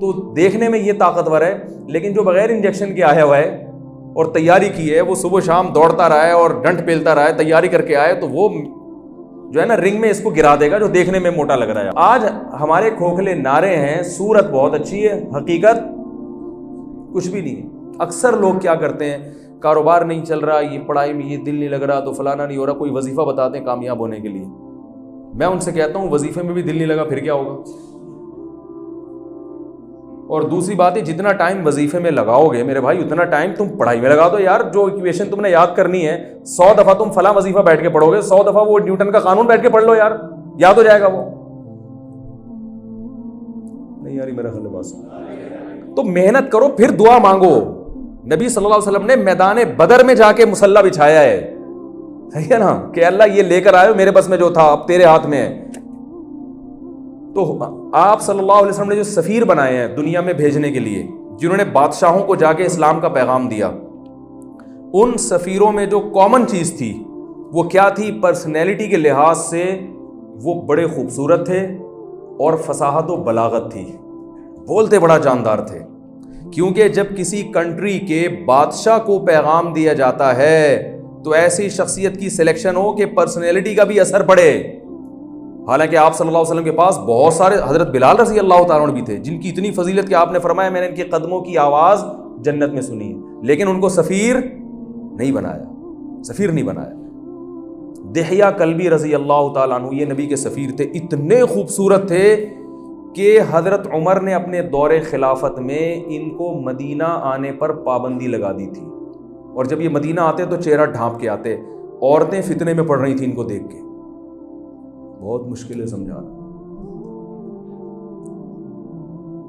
تو دیکھنے میں یہ طاقتور ہے، لیکن جو بغیر انجیکشن کے آیا ہوا ہے اور تیاری کی ہے، وہ صبح شام دوڑتا رہا ہے اور ڈنڈ پیلتا رہا ہے، تیاری کر کے آئے، تو وہ جو ہے نا رنگ میں اس کو گرا دے گا جو دیکھنے میں موٹا لگ رہا ہے۔ آج ہمارے کھوکھلے نعرے ہیں، صورت بہت اچھی ہے، حقیقت کچھ بھی نہیں ہے۔ اکثر لوگ کیا کرتے ہیں، کاروبار نہیں چل رہا، یہ پڑھائی میں یہ دل نہیں لگ رہا، تو فلانا نہیں ہو رہا، کوئی وظیفہ بتاتے ہیں کامیاب ہونے کے لیے۔ میں ان سے کہتا ہوں وظیفے میں بھی دل نہیں لگا پھر کیا ہوگا؟ اور دوسری بات ہے، جتنا ٹائم وظیفے میں لگاؤ گے میرے بھائی، اتنا ٹائم تم پڑھائی میں لگا دو یار۔ جو ایکویشن تم نے یاد کرنی ہے 100 دفعہ تم فلاں وظیفہ بیٹھ کے پڑھو گے، 100 دفعہ وہ نیوٹن کا قانون بیٹھ کے پڑھ لو یار، یاد ہو جائے گا وہ۔ نہیں یار میرا خیال بس، تو محنت کرو پھر دعا مانگو۔ نبی صلی اللہ علیہ وسلم نے میدان بدر میں جا کے مصلی بچھایا ہے، صحیح ہے نا، کہ اللہ یہ لے کر آئے، میرے بس میں جو تھا اب تیرے ہاتھ میں ہے۔ تو آپ صلی اللہ علیہ وسلم نے جو سفیر بنائے ہیں دنیا میں بھیجنے کے لیے، جنہوں نے بادشاہوں کو جا کے اسلام کا پیغام دیا، ان سفیروں میں جو کامن چیز تھی وہ کیا تھی؟ پرسنالٹی کے لحاظ سے وہ بڑے خوبصورت تھے اور فصاحت و بلاغت تھی، بولتے بڑا جاندار تھے۔ کیونکہ جب کسی کنٹری کے بادشاہ کو پیغام دیا جاتا ہے تو ایسی شخصیت کی سلیکشن ہو کہ پرسنالٹی کا بھی اثر پڑے۔ حالانکہ آپ صلی اللہ علیہ وسلم کے پاس بہت سارے، حضرت بلال رضی اللہ تعالیٰ عنہ بھی تھے جن کی اتنی فضیلت کہ آپ نے فرمایا میں نے ان کے قدموں کی آواز جنت میں سنی ہے، لیکن ان کو سفیر نہیں بنایا، سفیر نہیں بنایا۔ دحیہ کلبی رضی اللہ تعالیٰ عنہ یہ نبی کے سفیر تھے، اتنے خوبصورت تھے کہ حضرت عمر نے اپنے دور خلافت میں ان کو مدینہ آنے پر پابندی لگا دی تھی، اور جب یہ مدینہ آتے تو چہرہ ڈھانپ کے آتے، عورتیں فتنے میں پڑ رہی تھیں ان کو دیکھ کے۔ بہت مشکل ہے سمجھانا۔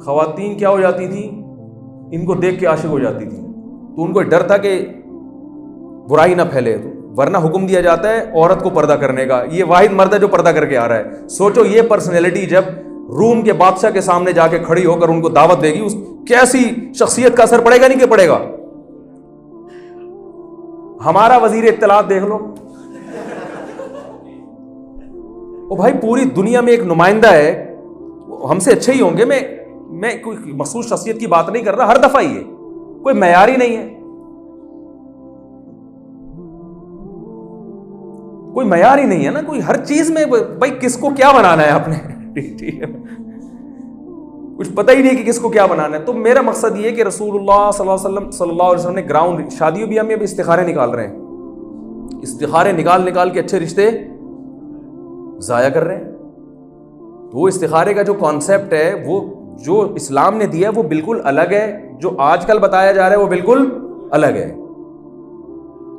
خواتین کیا ہو جاتی تھیں؟ ان کو دیکھ کے عاشق ہو جاتی تھیں، تو ان کو ڈر تھا کہ برائی نہ پھیلے، ورنہ حکم دیا جاتا ہے عورت کو پردہ کرنے کا، یہ واحد مرد ہے جو پردہ کر کے آ رہا ہے۔ سوچو یہ پرسنالٹی جب روم کے بادشاہ کے سامنے جا کے کھڑی ہو کر ان کو دعوت دے گی، اس کیسی شخصیت کا اثر پڑے گا؟ نہیں کہ پڑے گا؟ ہمارا وزیر اطلاعات دیکھ لو، وہ بھائی پوری دنیا میں ایک نمائندہ ہے، ہم سے اچھے ہی ہوں گے، میں کوئی مخصوص شخصیت کی بات نہیں کر رہا، ہر دفعہ یہ کوئی معیار ہی نہیں ہے، کوئی معیار ہی نہیں ہے نا، کوئی ہر چیز میں بھائی کس کو کیا بنانا ہے آپ نے، کچھ پتہ ہی نہیں کہ کس کو کیا بنانا ہے۔ تو میرا مقصد یہ کہ رسول اللہ صلی اللہ علیہ وسلم نے گراؤنڈ، شادیوں بھی ہم اب استخارے نکال رہے ہیں، استخارے نکال کے اچھے رشتے ضائع کر رہے ہیں۔ تو وہ استخارے کا جو کانسیپٹ ہے، وہ جو اسلام نے دیا ہے وہ بالکل الگ ہے، جو آج کل بتایا جا رہا ہے وہ بالکل الگ ہے۔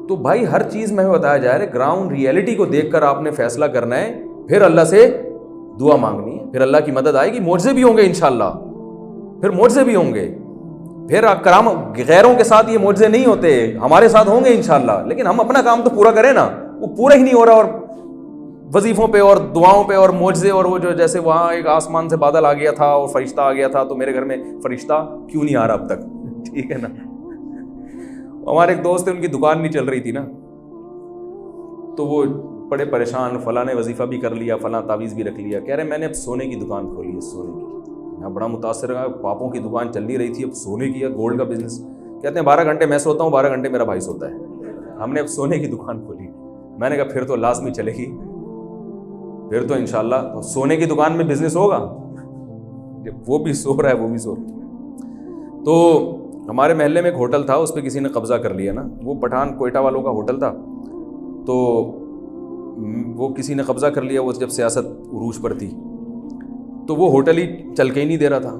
تو بھائی ہر چیز میں بتایا جا رہا ہے، گراؤنڈ ریئلٹی کو دیکھ کر آپ نے فیصلہ کرنا ہے، پھر اللہ سے دعا مانگنی ہے، پھر اللہ کی مدد آئے گی، معجزے بھی ہوں گے انشاءاللہ، پھر معجزے بھی ہوں گے، پھر کرام غیروں کے ساتھ یہ معجزے نہیں ہوتے، ہمارے ساتھ ہوں گے انشاءاللہ، لیکن ہم اپنا کام تو پورا کریں نا، وہ پورا ہی نہیں ہو رہا، اور وظیفوں پہ اور دعاؤں پہ اور معجزے، اور وہ جو جیسے وہاں ایک آسمان سے بادل آ گیا تھا اور فرشتہ آ گیا تھا، تو میرے گھر میں فرشتہ کیوں نہیں آ رہا اب تک؟ ٹھیک ہے نا۔ ہمارے ایک دوست تھے، ان کی دکان نہیں چل رہی تھی نا، تو وہ بڑے پریشان، فلاں نے وظیفہ بھی کر لیا، فلاں تعویذ بھی رکھ لیا، کہہ رہے میں نے اب سونے کی دکان کھولی ہے، سونے کی۔ میں بڑا متاثر ہوا، پاپوں کی دکان چل نہیں رہی تھی، اب سونے کی ہے، گولڈ کا بزنس۔ کہتے ہیں 12 گھنٹے میں سوتا ہوں، 12 گھنٹے میرا بھائی سوتا ہے، ہم نے اب سونے کی دکان کھولی۔ میں نے کہا پھر تو لازمی چلے گی، پھر تو انشاءاللہ سونے کی دکان میں بزنس ہوگا، وہ بھی سو رہا ہے وہ بھی سو رہا ہے۔ تو ہمارے محلے میں ایک ہوٹل تھا، اس پہ کسی نے قبضہ کر لیا نا، وہ پٹھان کوئٹہ والوں کا ہوٹل تھا، تو وہ کسی نے قبضہ کر لیا، وہ جب سیاست عروج پر تھی، تو وہ ہوٹل ہی چل کے ہی نہیں دے رہا تھا۔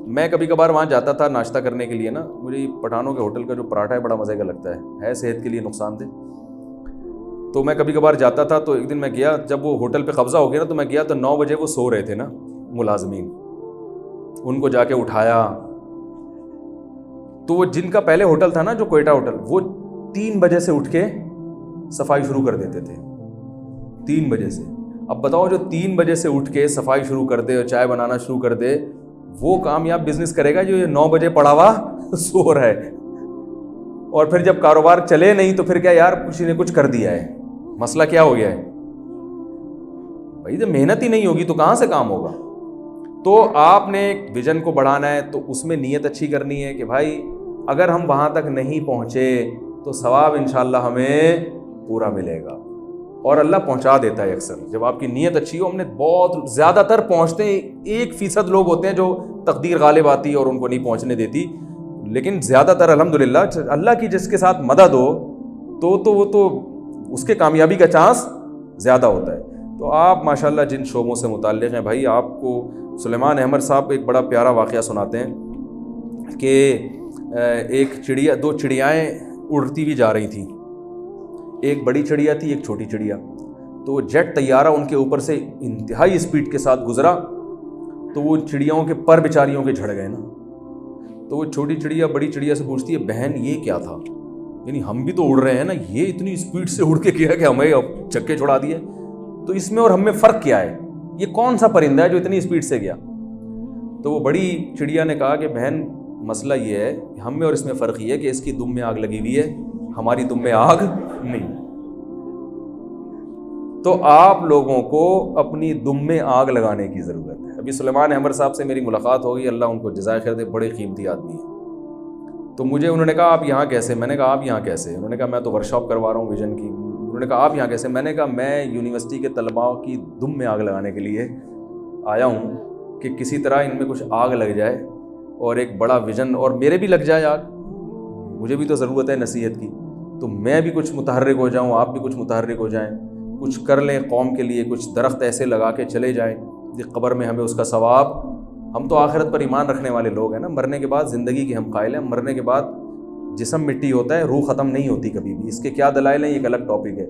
میں کبھی کبھار وہاں جاتا تھا ناشتہ کرنے کے لیے نا، مجھے پٹھانوں کے ہوٹل کا جو پراٹھا ہے بڑا مزے کا لگتا ہے صحت کے لیے نقصان دہ، تو میں کبھی کبھار جاتا تھا۔ تو ایک دن میں گیا، جب وہ ہوٹل پہ قبضہ ہو گیا نا، تو میں گیا تو 9 بجے وہ سو رہے تھے نا ملازمین، ان کو جا کے اٹھایا۔ تو وہ جن کا پہلے ہوٹل تھا نا، جو کوئٹہ ہوٹل، وہ 3 بجے سے اٹھ کے صفائی شروع کر دیتے تھے، 3 بجے سے۔ اب بتاؤ جو 3 بجے سے اٹھ کے صفائی شروع کر دے اور چائے بنانا شروع کر دے، وہ کامیاب بزنس کرے گا جو یہ 9 بجے پڑا ہوا سو رہا ہے؟ اور پھر جب کاروبار چلے نہیں تو پھر کیا یار کسی نے کچھ کر دیا ہے، مسئلہ کیا ہو گیا ہے بھائی؟ جب محنت ہی نہیں ہوگی تو کہاں سے کام ہوگا؟ تو آپ نے ایک ویژن کو بڑھانا ہے تو اس میں نیت اچھی کرنی ہے کہ بھائی اگر ہم وہاں تک نہیں پہنچے تو ثواب انشاءاللہ ہمیں پورا ملے گا، اور اللہ پہنچا دیتا ہے اکثر جب آپ کی نیت اچھی ہو۔ ہم نے بہت زیادہ تر پہنچتے ہیں، 1% لوگ ہوتے ہیں جو تقدیر غالب آتی ہے اور ان کو نہیں پہنچنے دیتی، لیکن زیادہ تر الحمدللہ اللہ کی جس کے ساتھ مدد ہو تو وہ تو اس کے کامیابی کا چانس زیادہ ہوتا ہے۔ تو آپ ماشاءاللہ جن شعبوں سے متعلق ہیں بھائی، آپ کو سلیمان احمد صاحب ایک بڑا پیارا واقعہ سناتے ہیں کہ ایک چڑیا، 2 چڑیائیں اڑتی ہوئی جا رہی تھیں، ایک بڑی چڑیا تھی ایک چھوٹی چڑیا، تو جیٹ طیارہ ان کے اوپر سے انتہائی اسپیڈ کے ساتھ گزرا تو وہ چڑیاؤں کے پر بیچاریوں کے جھڑ گئے نا۔ تو وہ چھوٹی چڑیا بڑی چڑیا سے پوچھتی ہے بہن یہ کیا تھا، یعنی ہم بھی تو اڑ رہے ہیں نا، یہ اتنی اسپیڈ سے اڑ کے کیا کہ ہمیں چکے چھڑا دیے، تو اس میں اور ہم میں فرق کیا ہے، یہ کون سا پرندہ ہے جو اتنی اسپیڈ سے گیا؟ تو وہ بڑی چڑیا نے کہا کہ بہن مسئلہ یہ ہے کہ ہم میں اور اس میں فرق یہ ہے کہ اس کی دم میں آگ لگی ہوئی ہے، ہماری دم میں آگ نہیں۔ تو آپ لوگوں کو اپنی دم میں آگ لگانے کی ضرورت ہے۔ ابھی سلیمان احمد صاحب سے میری ملاقات ہوگی، اللہ ان کو جزائے خیر دے، بڑے قیمتی آدمی ہیں۔ تو مجھے انہوں نے کہا آپ یہاں کیسے؟ میں نے کہا آپ یہاں کیسے؟ انہوں نے کہا میں تو ورکشاپ کروا رہا ہوں ویژن کی۔ انہوں نے کہا آپ یہاں کیسے؟ میں نے کہا میں یونیورسٹی کے طلباء کی دم میں آگ لگانے کے لیے آیا ہوں کہ کسی طرح ان میں کچھ آگ لگ جائے اور ایک بڑا ویژن، اور میرے بھی لگ جائے آگ، مجھے بھی تو ضرورت ہے نصیحت کی، تو میں بھی کچھ متحرک ہو جاؤں، آپ بھی کچھ متحرک ہو جائیں، کچھ کر لیں قوم کے لیے، کچھ درخت ایسے لگا کے چلے جائیں کہ قبر میں ہمیں اس کا ثواب۔ ہم تو آخرت پر ایمان رکھنے والے لوگ ہیں نا، مرنے کے بعد زندگی کے ہم قائل ہیں، مرنے کے بعد جسم مٹی ہوتا ہے، روح ختم نہیں ہوتی کبھی بھی۔ اس کے کیا دلائل ہیں یہ ایک الگ ٹاپک ہے۔